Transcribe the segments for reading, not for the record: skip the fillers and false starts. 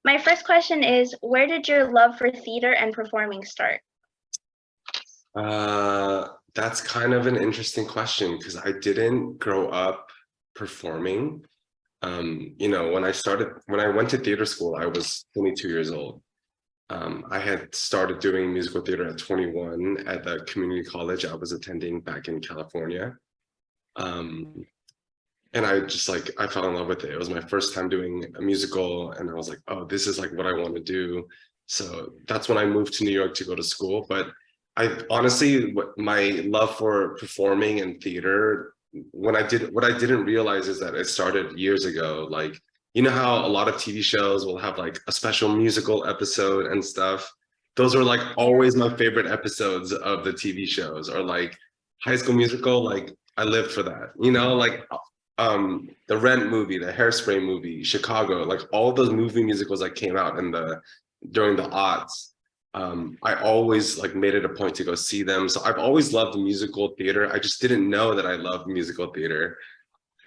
my first question is, where did your love for theater and performing start? That's kind of an interesting question because I didn't grow up performing. When I went to theater school, I was 22 years old. I had started doing musical theater at 21 at the community college I was attending back in California. And I fell in love with it. It was my first time doing a musical, and I was like, oh, this is like what I want to do. So that's when I moved to New York to go to school. But I honestly, my love for performing and theater, what I didn't realize is that it started years ago. Like, you know how a lot of TV shows will have like a special musical episode and stuff. Those are like always my favorite episodes of the TV shows, or like High School Musical. Like I lived for that, like the Rent movie, the Hairspray movie, Chicago, like all those movie musicals that came out during the aughts. I always like made it a point to go see them. So I've always loved musical theater. I just didn't know that I loved musical theater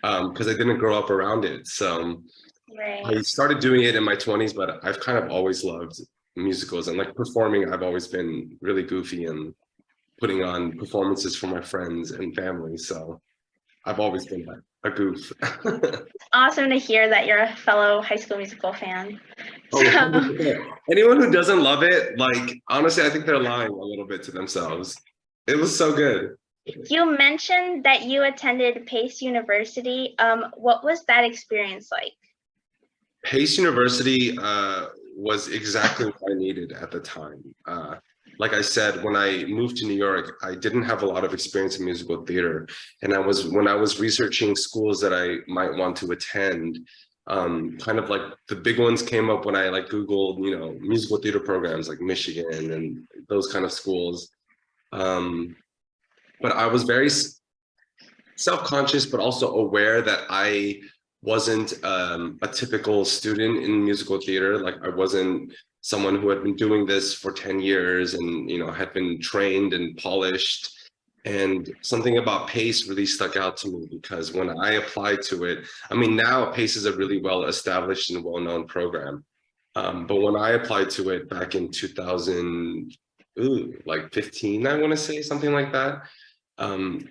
because I didn't grow up around it. So I started doing it in my 20s, but I've kind of always loved musicals, and like performing. I've always been really goofy and putting on performances for my friends and family. So I've always been a goof. Awesome to hear that you're a fellow High School Musical fan. Anyone who doesn't love it, like, honestly, I think they're lying a little bit to themselves. It was so good. You mentioned that you attended Pace University. What was that experience like? Pace University was exactly what I needed at the time. Like I said, when I moved to New York, I didn't have a lot of experience in musical theater. And when I was researching schools that I might want to attend, kind of like the big ones came up when I like Googled, musical theater programs like Michigan and those kind of schools. But I was very self-conscious, but also aware that I wasn't a typical student in musical theater. Like I wasn't someone who had been doing this for 10 years and had been trained and polished. And something about Pace really stuck out to me because when I applied to it, I mean, now Pace is a really well-established and well-known program. But when I applied to it back in 2015, I want to say, something like that,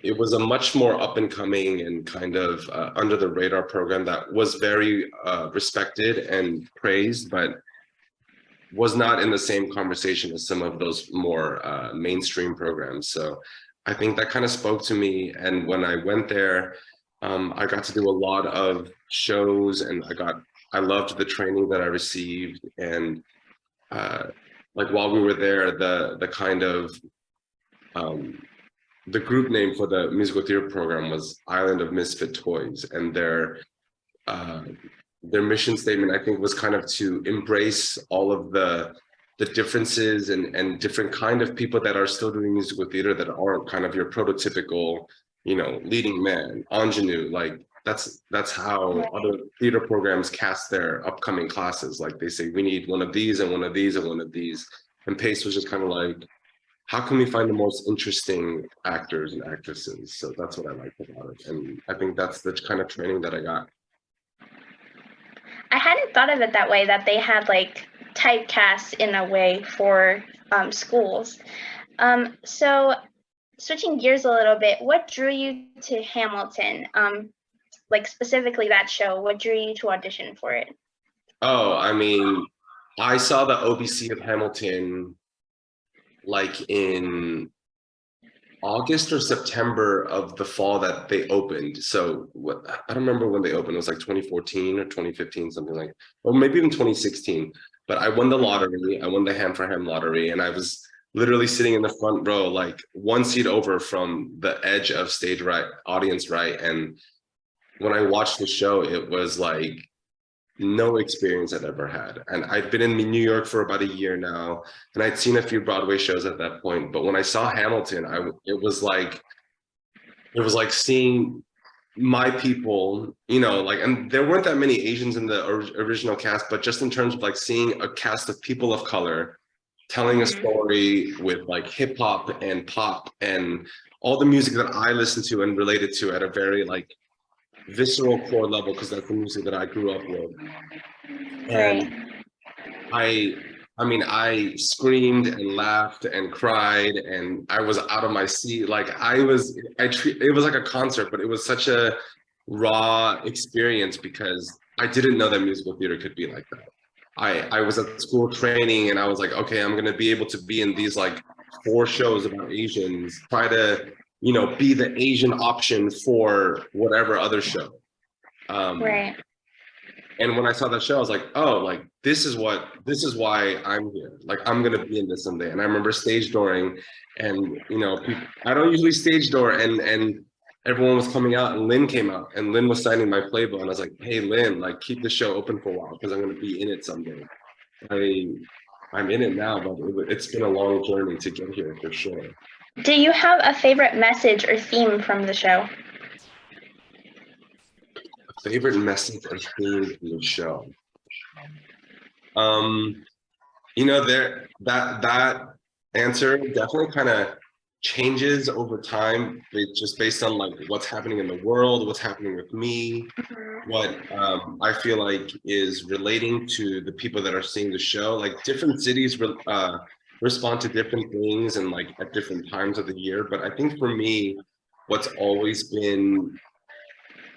it was a much more up and coming and kind of under the radar program that was very respected and praised, but was not in the same conversation as some of those more mainstream programs. So I think that kind of spoke to me. And when I went there, I got to do a lot of shows, and I loved the training that I received. And like while we were there, the kind of the group name for the musical theater program was Island of Misfit Toys, and their mission statement, I think, was kind of to embrace all of the differences and different kind of people that are still doing musical theater that aren't kind of your prototypical, leading man, ingenue. Like that's how other theater programs cast their upcoming classes. Like they say, we need one of these and one of these and one of these. And Pace was just kind of like, how can we find the most interesting actors and actresses? So that's what I liked about it. And I think that's the kind of training that I got. I hadn't thought of it that way, that they had like typecasts in a way for schools. So switching gears a little bit, what drew you to Hamilton? Like specifically that show, what drew you to audition for it? Oh, I mean, I saw the OBC of Hamilton like in August or September of the fall that they opened. So I don't remember when they opened. It was like 2014 or 2015, something like, or maybe even 2016. But I won the lottery. I won the Ham for Ham lottery, and I was literally sitting in the front row, like one seat over from the edge of stage right, audience right. And when I watched the show, it was like no experience I'd ever had. And I'd been in New York for about a year now, and I'd seen a few Broadway shows at that point. But when I saw Hamilton, it was like seeing my people, and there weren't that many Asians in the original cast, but just in terms of like seeing a cast of people of color telling a story with like hip hop and pop and all the music that I listened to and related to at a very like visceral core level, because that's the music that I grew up with. And I I mean, I screamed and laughed and cried and I was out of my seat. Like it was like a concert, but it was such a raw experience because I didn't know that musical theater could be like that. I was at school training and I was like, okay, I'm gonna be able to be in these like four shows about Asians, try to, be the Asian option for whatever other show. Um, Right. and when I saw that show, I was like, oh, like this is why I'm here. Like I'm gonna be in this someday. And I remember stage dooring, and people, I don't usually stage door, and everyone was coming out, and Lynn came out, and Lynn was signing my playbook, and I was like, hey, Lynn, like keep the show open for a while because I'm gonna be in it someday. I I'm in it now, but it's been a long journey to get here for sure. Do you have a favorite message or theme from the show? Favorite message or theme from the show? Um, there that answer definitely kind of changes over time. It's just based on like what's happening in the world, what's happening with me, what I feel like is relating to the people that are seeing the show. Like different cities respond to different things and like at different times of the year. But I think for me, what's always been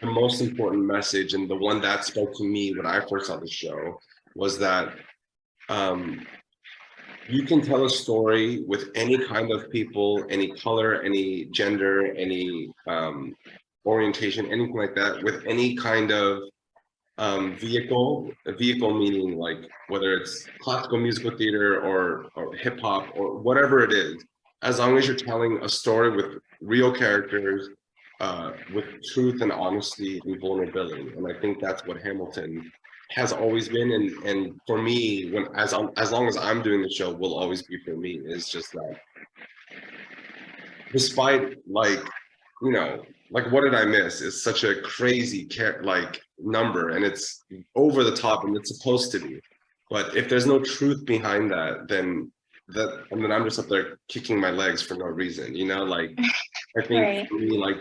the most important message and the one that spoke to me when I first saw the show was that um, you can tell a story with any kind of people, any color, any gender, any orientation, anything like that, with any kind of vehicle. A vehicle meaning like whether it's classical musical theater or hip hop or whatever it is, as long as you're telling a story with real characters, with truth and honesty and vulnerability. And I think that's what Hamilton has always been. And for me, as long as I'm doing the show, will always be for me. Is just that despite like what did I miss? It's such a crazy like number and it's over the top and it's supposed to be. But if there's no truth behind that, then I'm just up there kicking my legs for no reason, like I think Right. for me, like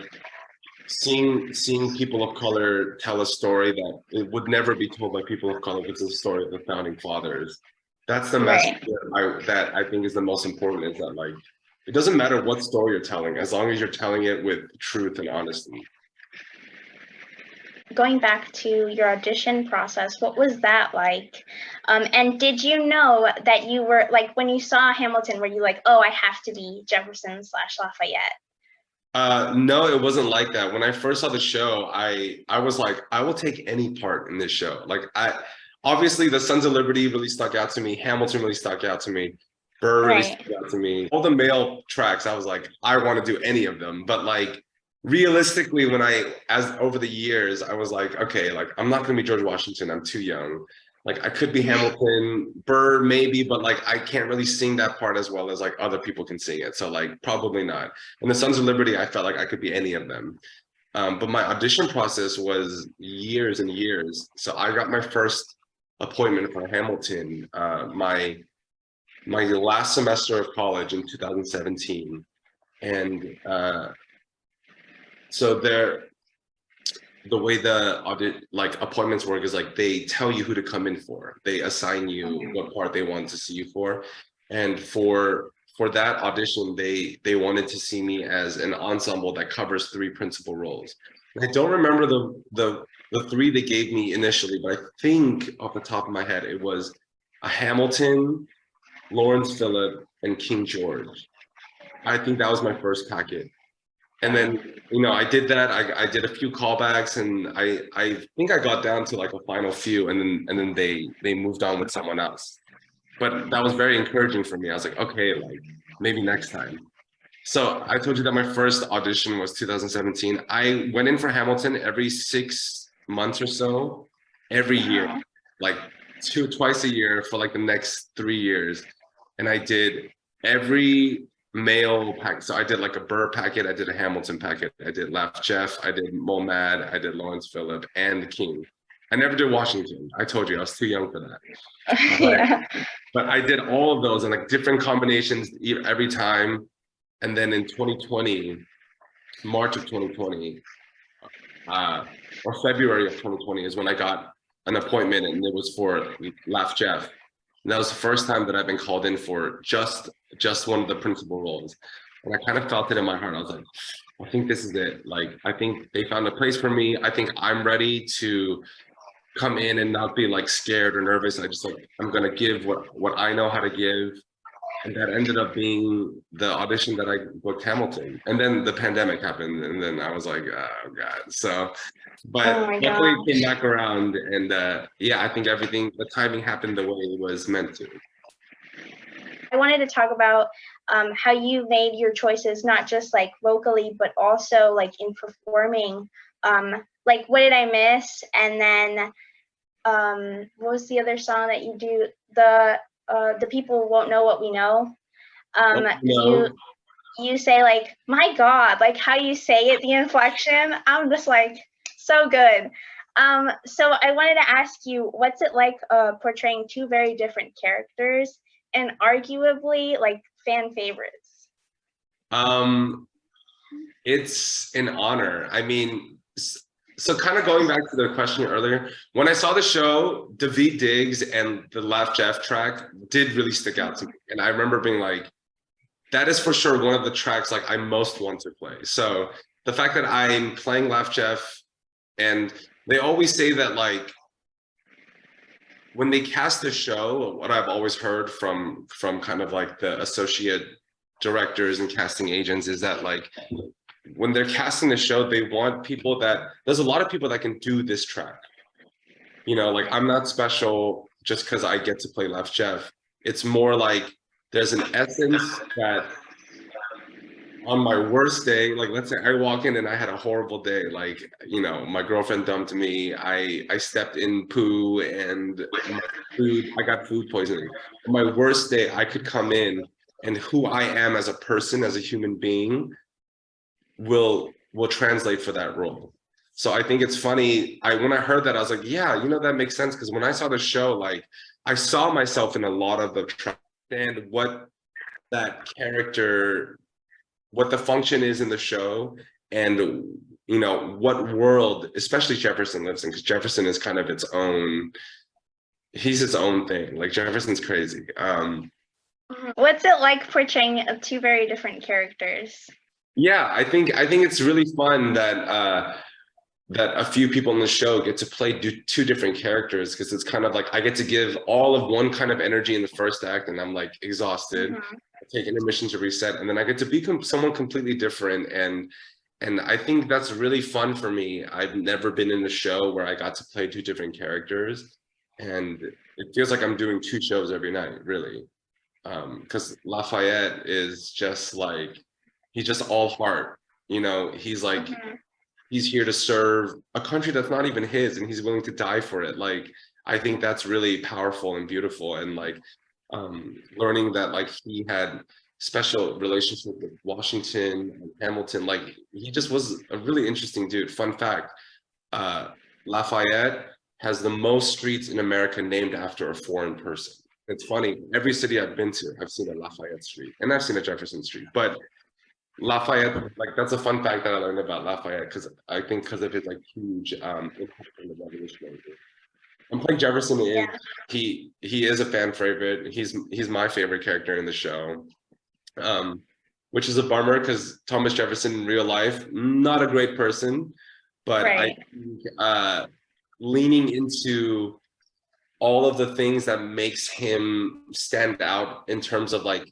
seeing people of color tell a story that it would never be told by people of color, which is the story of the founding fathers. That's the message Right. that I think is the most important, is that like it doesn't matter what story you're telling, as long as you're telling it with truth and honesty. Going back to your audition process, what was that like? And did you know that you were like when you saw Hamilton, were you like, oh, I have to be Jefferson/Lafayette? No, it wasn't like that. When I first saw the show, I was like, I will take any part in this show. Like obviously the Sons of Liberty really stuck out to me. Hamilton really stuck out to me. Burr really Right. stuck out to me. All the male tracks, I was like, I want to do any of them. But like realistically, as over the years, I was like, okay, like I'm not gonna be George Washington. I'm too young. Like I could be Hamilton, Burr maybe, but like I can't really sing that part as well as like other people can sing it. So like probably not. And the Sons of Liberty, I felt like I could be any of them. But my audition process was years and years. So I got my first appointment for Hamilton, my last semester of college in 2017. And so the way the audit like appointments work is like they tell you who to come in for. They assign you what part they want to see you for. And for that audition, they wanted to see me as an ensemble that covers three principal roles. And I don't remember the three they gave me initially, but I think off the top of my head, it was a Hamilton, Lawrence Phillip, and King George. I think that was my first packet. And then, I did that. I did a few callbacks, and I think I got down to like a final few, and then they moved on with someone else. But that was very encouraging for me. I was like, okay, like maybe next time. So I told you that my first audition was 2017. I went in for Hamilton every 6 months or so, every year, Wow. like twice a year for like the next 3 years. And I did every male pack. So I did like a Burr packet, I did a Hamilton packet, I did Laugh Jeff, I did Mad, I did Lawrence Phillip, and the King. I never did Washington. I told you I was too young for that. Yeah. But I did all of those in like different combinations every time. And then in 2020, March of 2020, or February of 2020 is when I got an appointment, and it was for Laugh Jeff. And that was the first time that I've been called in for just one of the principal roles. And I kind of felt it in my heart. I was like, I think this is it. Like, I think they found a place for me. I think I'm ready to come in and not be like scared or nervous. I just like, I'm gonna give what I know how to give. And that ended up being the audition that I booked Hamilton. And then the pandemic happened, and then I was like, oh God. So, Oh but my luckily it came gosh. back around, and yeah, I think everything, the timing happened the way it was meant to. I wanted to talk about how you made your choices, not just like vocally, but also like in performing. Like, what did I miss? And then what was the other song that you do? The people won't know what we know. Oh, You no. you say like, my God, like how you say it, the inflection. I'm just like so good. So I wanted to ask you, what's it like portraying two very different characters and arguably like fan favorites? Um, it's an honor. I mean, so kind of going back to the question earlier, when I saw the show, Daveed Diggs and the Laugh Jeff track did really stick out to me. And I remember being like, that is for sure one of the tracks like I most want to play. So the fact that I'm playing Laugh Jeff, and they always say that like when they cast the show, what I've always heard from kind of like the associate directors and casting agents is that like when they're casting the show, they want people that there's a lot of people that can do this track. You know, like I'm not special just because I get to play Left Jeff. It's more like there's an essence that on my worst day, like let's say I walk in and I had a horrible day, like you know, my girlfriend dumped me, I stepped in poo and my food, I got food poisoning. On my worst day, I could come in and who I am as a person, as a human being, will translate for that role. So I think it's funny. When I heard that, I was like, yeah, you know, that makes sense. Because when I saw the show, like I saw myself in a lot of the and what that character, what the function is in the show, and you know what world, especially Jefferson lives in, because Jefferson is kind of its own. He's its own thing. Like Jefferson's crazy. What's it like portraying two very different characters? Yeah, I think it's really fun that that a few people in the show get to play two different characters, because it's kind of like I get to give all of one kind of energy in the first act and I'm like exhausted, take intermission to reset, and then I get to be someone completely different, and I think that's really fun for me. I've never been in a show where I got to play two different characters, and it feels like I'm doing two shows every night, really. Because Lafayette is just like, he's just all heart, you know, he's like, he's here to serve a country that's not even his, and he's willing to die for it. Like, I think that's really powerful and beautiful. And like learning that like he had special relationship with Washington and Hamilton, like he just was a really interesting dude. Fun fact, uh, Lafayette has the most streets in America named after a foreign person. It's funny, every city I've been to, I've seen a Lafayette Street and I've seen a Jefferson Street, but Lafayette, like that's a fun fact that I learned about Lafayette, because I think because of his like huge impact on the Revolutionary War. And playing Jefferson is, Yeah. he is a fan favorite. He's my favorite character in the show, which is a bummer because Thomas Jefferson in real life, not a great person, but I Right. think leaning into all of the things that makes him stand out in terms of like,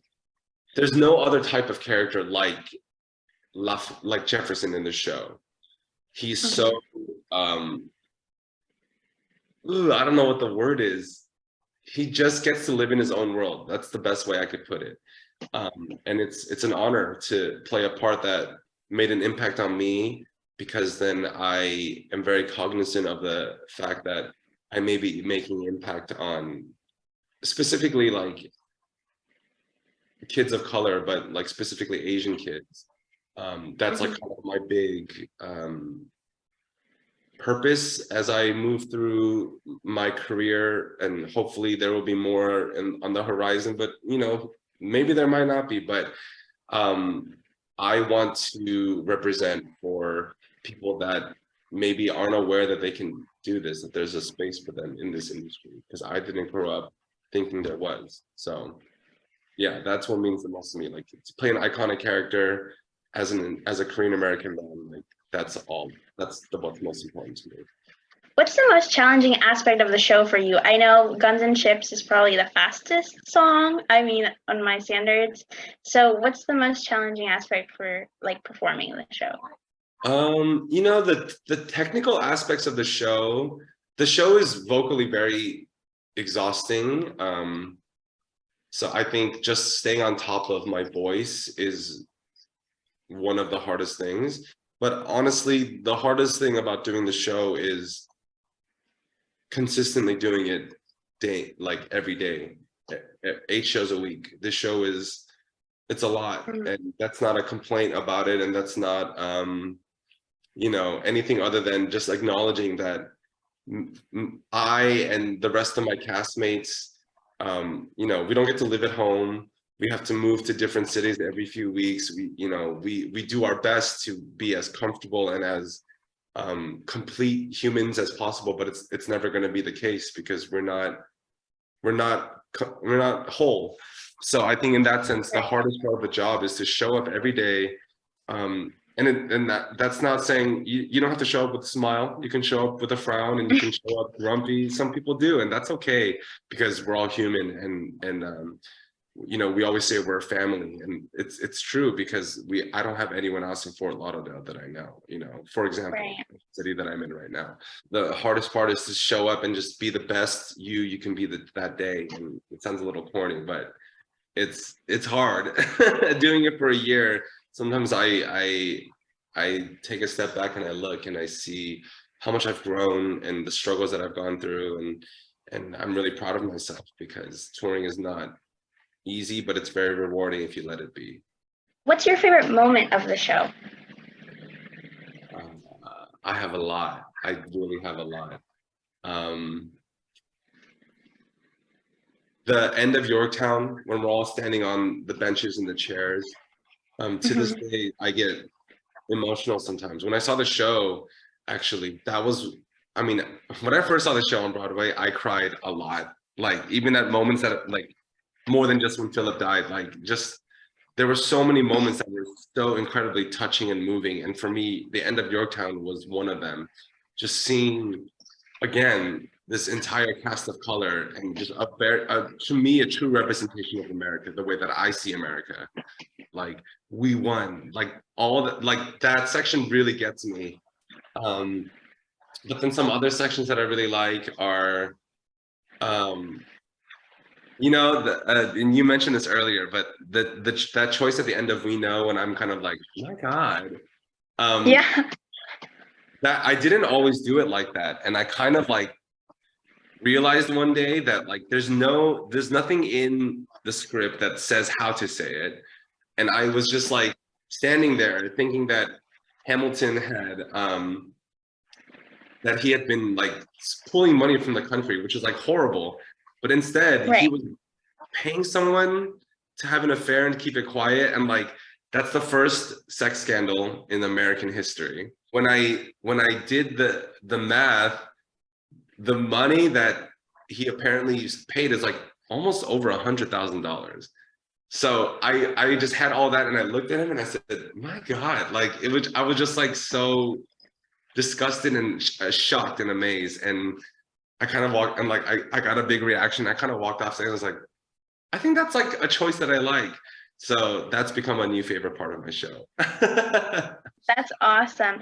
there's no other type of character like Jefferson in the show. He's so I don't know what the word is. He just gets to live in his own world. That's the best way I could put it. And it's an honor to play a part that made an impact on me, because then I am very cognizant of the fact that I may be making impact on specifically like kids of color, but like specifically Asian kids. That's like kind of my big purpose as I move through my career, and hopefully there will be more on the horizon, but you know, maybe there might not be, but I want to represent for people that maybe aren't aware that they can do this, that there's a space for them in this industry, because I didn't grow up thinking there was. So yeah, that's what means the most to me. Like to play an iconic character as a Korean American man, like that's all. That's what's most important to me. What's the most challenging aspect of the show for you? I know Guns and Chips is probably the fastest song, I mean, on my standards. So what's the most challenging aspect for like performing the show? You know, the technical aspects of the show is vocally very exhausting. So I think just staying on top of my voice is one of the hardest things. But honestly, the hardest thing about doing the show is consistently doing it like every day, 8 shows a week. This show it's a lot, and that's not a complaint about it, and that's not you know, anything other than just acknowledging that I and the rest of my castmates, you know, we don't get to live at home. We have to move to different cities every few weeks. You know, we do our best to be as comfortable and as complete humans as possible, but it's never going to be the case because we're not whole. So I think in that sense, the hardest part of the job is to show up every day. And that's not saying you don't have to show up with a smile. You can show up with a frown, and you can show up grumpy. Some people do, and that's okay because we're all human. And you know, we always say we're a family, and it's true because I don't have anyone else in Fort Lauderdale that I know. You know, for example, the city that I'm in right now. The hardest part is to show up and just be the best you can be that day. And it sounds a little corny, but it's hard doing it for a year. Sometimes I take a step back and I look and I see how much I've grown and the struggles that I've gone through, and I'm really proud of myself because touring is not easy, but it's very rewarding if you let it be. What's your favorite moment of the show? I have a lot. I really have a lot. The end of Yorktown, when we're all standing on the benches and the chairs, to this day, I get emotional sometimes. When I saw the show, actually, that was, I mean, when I first saw the show on Broadway, I cried a lot. Like, even at moments that, like, more than just when Philip died, like, just, there were so many moments that were so incredibly touching and moving. And for me, the end of Yorktown was one of them. Just seeing, again, this entire cast of color and just to me, a true representation of America, the way that I see America. Like, we won, like all that, like that section really gets me. But then some other sections that I really like are, you know, and you mentioned this earlier, but that choice at the end of We Know, and I'm kind of like, my God. Yeah. That I didn't always do it like that. And I kind of like realized one day that like there's nothing in the script that says how to say it. And I was just like standing there thinking that Hamilton had that he had been like pulling money from the country, which is like horrible. But instead, he was paying someone to have an affair and keep it quiet. And like, that's the first sex scandal in American history. When I did the math, the money that he apparently paid is like almost over $100,000. So I just had all that, and I looked at him and I said, my God, like I was just like so disgusted and shocked and amazed. And I kind of walked, and like I got a big reaction. I kind of walked off stage. I was like, I think that's like a choice that I like. So that's become a new favorite part of my show. That's awesome.